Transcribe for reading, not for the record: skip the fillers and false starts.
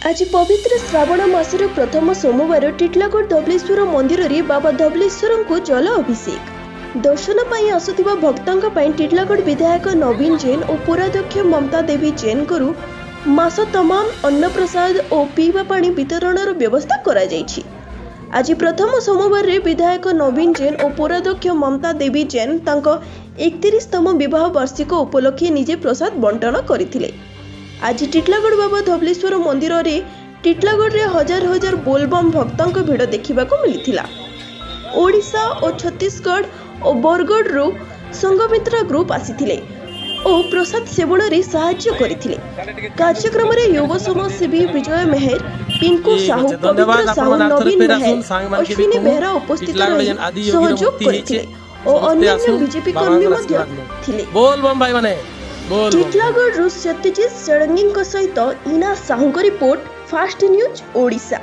आज पवित्र श्रावण मासर प्रथम सोमवार टिटलागढ़ धवलेश्वर मंदिर रे बाबा धवलेश्वर को जल अभिषेक दर्शन पाई आसुथिबा भक्तों पाई टिटलागढ़ विधायक नवीन जैन और पुराध्यक्ष ममता देवी जैन को मास तमाम अन्न प्रसाद और पीवा पानी वितरणर व्यवस्था करा जायछि। आज प्रथम सोमवार रे विधायक नवीन जैन और पुराध्यक्ष ममता देवी जैन तांको 31तम विवाह वार्षिक उपलक्षे निजे प्रसाद बंटन करथिले। आज टिटलागढ़ बाबा धवलेश्वर मंदिर रे टिटलागढ़ रे हजार हजार बोलबम भक्तों भिड़ देखा मिलता। ओडिशा और छत्तीसगढ़ और बरगढ़ रो संघमित्रा ग्रुप आसीथिले और प्रसाद सेवन रे सहाय्य करथिले। कार्यक्रम रे युवा समाजसेवी विजय मेहर, पिंकू साहू, पवित्र साहू, नवीन मेहर, अश्विनी बेहरा उपस्थित रही सहयोग करथिले और अन्य बीजेपी कर्मी मध्य थिले। बोलबम भाई माने टिटलागढ़ सत्यजित षडंगी सहित इना Sahu report fast news Odisha.